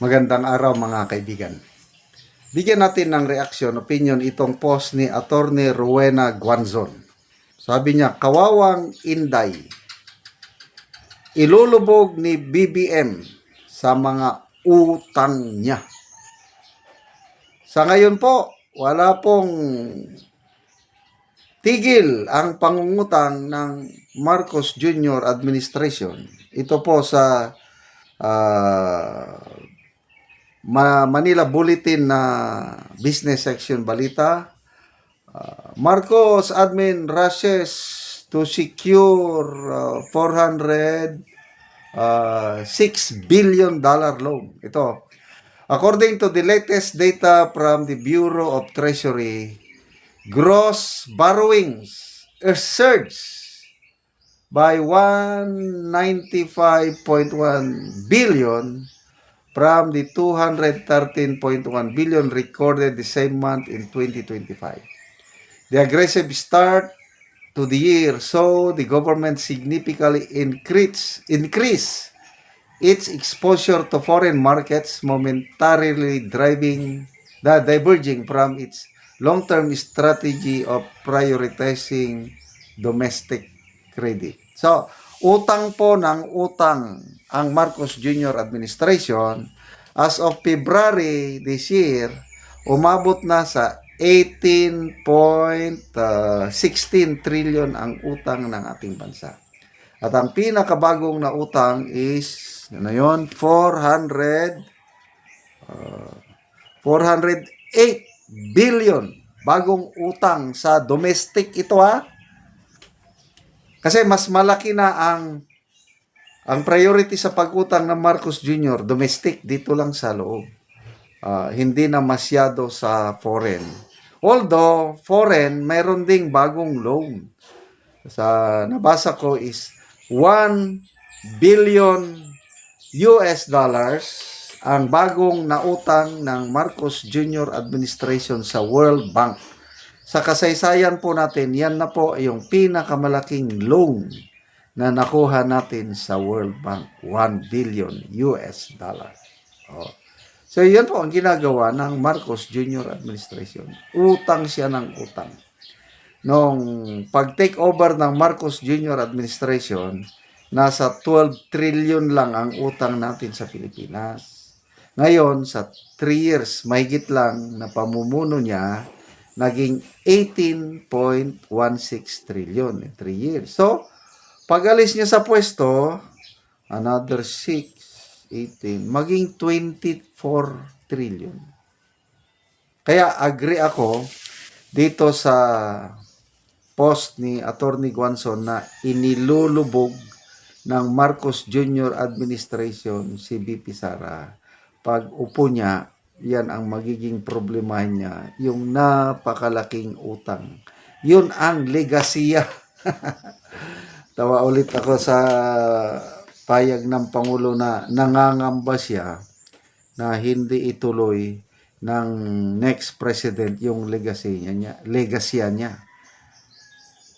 Magandang araw mga kaibigan. Bigyan natin ng reaksyon, opinion itong post ni Attorney Rowena Guanzon. Sabi niya, kawawang Inday, ilulubog ni BBM sa mga utang niya. Sa ngayon po, wala pong tigil ang pangungutang ng Marcos Jr. administration. Ito po sa Manila Bulletin na business section balita. Marcos admin rushes to secure $406 billion loan. Ito, according to the latest data from the Bureau of Treasury, gross borrowings surged by 195.1 billion from the 213.1 billion recorded the same month in 2025. The aggressive start to the year saw the government significantly increase its exposure to foreign markets, momentarily diverging from its long-term strategy of prioritizing domestic credit. So, utang po ng utang ang Marcos Jr. administration. As of February this year, umabot na sa 18.16 trillion ang utang ng ating bansa. At ang pinakabagong na utang is, ano yun, 408 billion. Bagong utang sa domestic ito ha. Kasi mas malaki na ang priority sa pag-utang ng Marcos Jr. domestic dito lang sa loob. Hindi na masyado sa foreign. Although foreign, mayroon ding bagong loan. Sa nabasa ko is 1 billion US dollars ang bagong nautang ng Marcos Jr. administration sa World Bank. Sa kasaysayan po natin, yan na po yung pinakamalaking loan na nakuha natin sa World Bank, 1 billion US dollars. So, yan po ang ginagawa ng Marcos Jr. administration. Utang siya ng utang. Nung pag-take over ng Marcos Jr. administration, nasa 12 trillion lang ang utang natin sa Pilipinas. Ngayon, sa 3 years, mahigit lang na pamumuno niya, naging 18.16 trillion in 3 years. So, pag-alis niya sa pwesto, another 6, 18, maging 24 trillion. Kaya agree ako dito sa post ni Attorney Guanzon na inilulubog ng Marcos Jr. administration si BP Sara. Pag upo niya, yan ang magiging problema niya, yung napakalaking utang. Yun ang legasiya. Tawa ulit ako sa payag ng Pangulo na nangangamba siya na hindi ituloy ng next president yung legasya niya.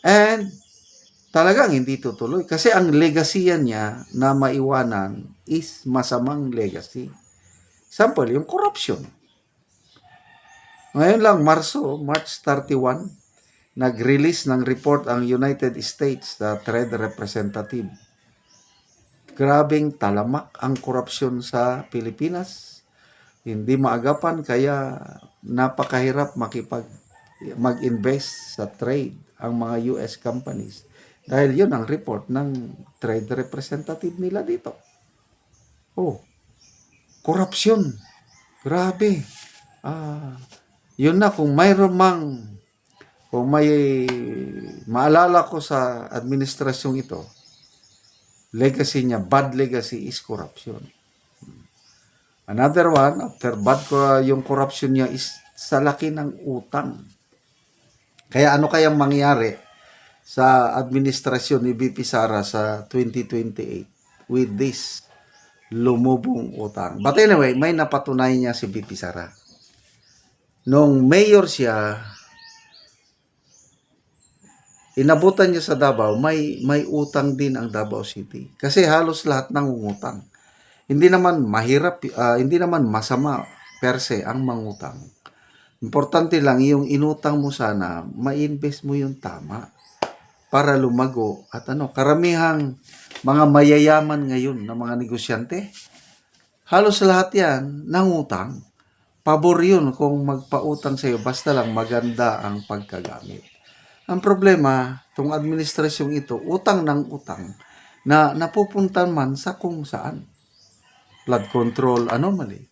And talagang hindi tutuloy kasi ang legasya niya na maiwanan is masamang legacy. Example, yung corruption. Ngayon lang, March 31, nag-release ng report ang United States Trade Representative. Grabing talamak ang korupsyon sa Pilipinas. Hindi maagapan kaya napakahirap mag-invest sa trade ang mga US companies. Dahil yun ang report ng trade representative nila dito. Korupsyon. Grabe. Yun na, kung may maalala ko sa administrasyong ito, legacy niya, bad legacy is corruption. Another one, after bad yung corruption niya is sa laki ng utang. Kaya ano kayang mangyari sa administrasyon ni BP Sara sa 2028 with this lumubong utang? But anyway, may napatunayan niya si BP Sara. Nung mayor siya, inabutan niya sa Davao, may utang din ang Davao City. Kasi halos lahat nangungutang. Hindi naman mahirap, hindi naman masama per se ang mangutang. Importante lang yung inutang mo sana, ma-invest mo yung tama para lumago at karamihang mga mayayaman ngayon na mga negosyante, halos lahat yan nangutang. Pabor yun kung magpautang sa'yo basta lang maganda ang pagkagamit. Ang problema, itong administrasyong ito, utang ng utang na napupunta man sa kung saan. Flood control anomaly.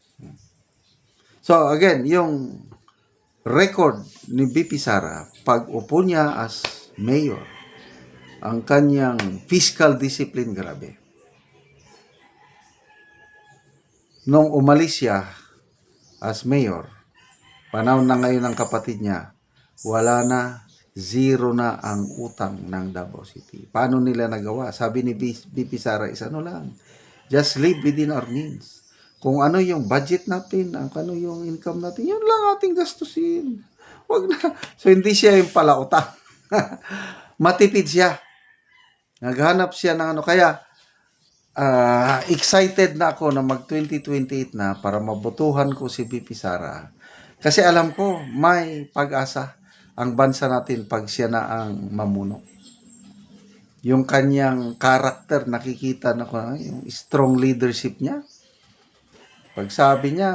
So again, yung record ni BP Sara, pag upo niya as mayor, ang kanyang fiscal discipline grabe. Nung umalis siya as mayor, panahon na ngayon ng kapatid niya, wala na, zero na ang utang ng Davao City. Paano nila nagawa? Sabi ni BP Sara, lang, just live within our means. Kung ano yung budget natin, ano yung income natin, yun lang ating gastusin. Wag na. So, hindi siya yung palautang. Matipid siya. Naghanap siya ng kaya excited na ako na mag 2028 na para mabutuhan ko si BP Sara. Kasi alam ko, may pag-asa ang bansa natin pag siya na ang mamuno. Yung kanyang karakter, nakikita na ko, yung strong leadership niya. Pag sabi niya,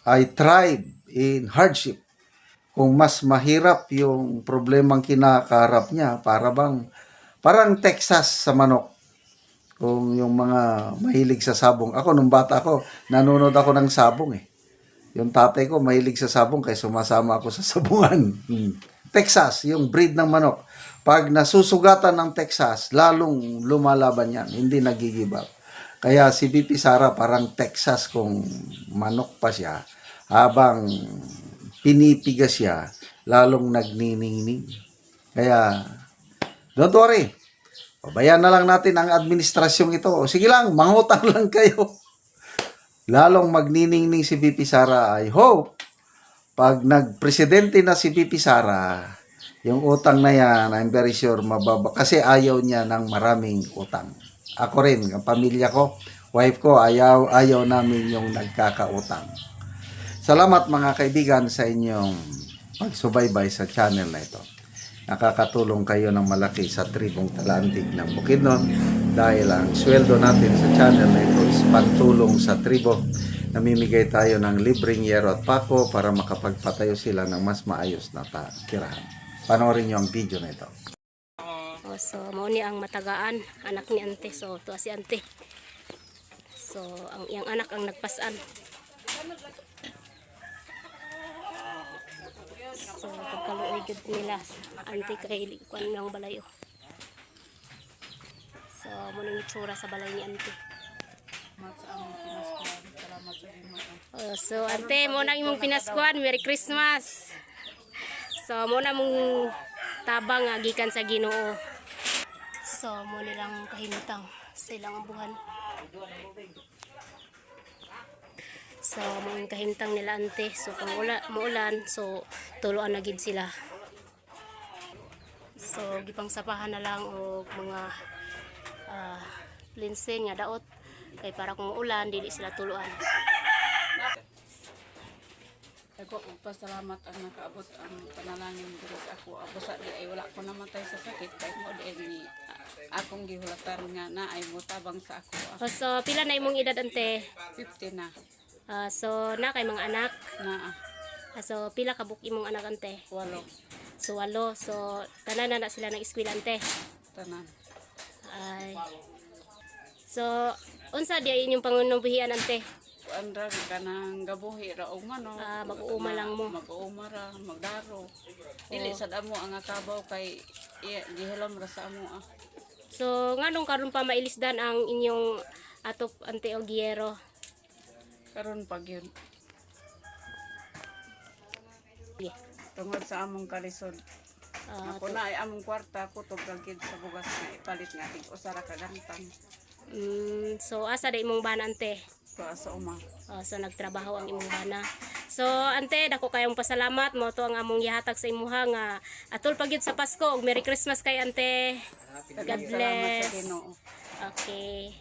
I thrive in hardship. Kung mas mahirap yung problemang kinakaharap niya, parang Texas sa manok. Kung yung mga mahilig sa sabong. Ako, nung bata ako, nanonood ako ng sabong eh. Yung tatay ko, mahilig sa sabong kaya sumasama ako sa sabungan. Texas, yung breed ng manok. Pag nasusugatan ng Texas, lalong lumalaban yan. Hindi nag-give up. Kaya si BP Sara parang Texas kung manok pa siya. Habang pinipigas siya, lalong nagniningning. Kaya, don't worry. Pabayaan na lang natin ang administrasyong ito. O sige lang, mangutang lang kayo. Lalong magniningning si BP Sara. I hope, pag nagpresidente na si BP Sara, yung utang na yan, I'm very sure mababa. Kasi ayaw niya ng maraming utang. Ako rin, ang pamilya ko, wife ko, ayaw namin yung nagkakautang. Salamat mga kaibigan sa inyong pagsubaybay sa channel na ito. Nakakatulong kayo ng malaki sa tribong Talandig ng Bukidnon dahil ang sweldo natin sa channel na ito is pantulong sa tribo. Namimigay tayo ng libreng yero at pako para makapagpatayo sila ng mas maayos na tirahan. Panoorin nyo ang video na ito. So, mao ni ang matagaan, anak ni ante. So, to si ante. So, ang iyang anak ang nagpasan. So, pagkaluoy gud nila ante kay kuan ng balayo. So, mo ning itsura sa balay ni ante. So, ante, mo na imong pinaskuan. Merry Christmas. So, mo na mong tabang gikan sa Ginoo. So, mo nilang kahimtang sa ilang buhan. So, mga kahimtang nila ante. So, kung muulan, so, tuluan na gid sila. So, gipang sapahan na lang o mga linsen nga daot. Kay para kung ulan, dili sila tuluan. Ako pasalamat ang nakaabot ang panalangin diri sa ako. Ako sa di ay wala ko namatay sa sakit kay mo di ni akong gihulatan nga na ay motabang sa ako. So, pila na imong edad ante? 50 na So, na kay mga anak. na So, pila ka buk imong anak ante? 8 So, 8. So, tanan na sila ng eskwela ante. tanan. Ay. So, unsa di inyong pangunubuhian ante? Andra ka nang gabuhi ra og manok. Mag-uuma lang mo. Mag-uuma ra, magdaro. Dili sad amo ang akabaw kay gihilom ra sa amo. So, nganong karon pa mailisdan ang inyong atop ante o giyero? Karon pag yun Yeah. tungod sa among kalisod. Ako na ay among kwarta kutob kag kid sa bugas nga ipalit nga tig usa ra ka gantang. So, asa da imong bana ante? Tuwa sa uma. So, nagtrabaho ang imong bana. So, ante, dako kayong pasalamat mo to ang among gihatag sa imuha nga atol pagyud sa Pasko ug Merry Christmas kay ante. God Salamat sa bless. Ginoo. Okay.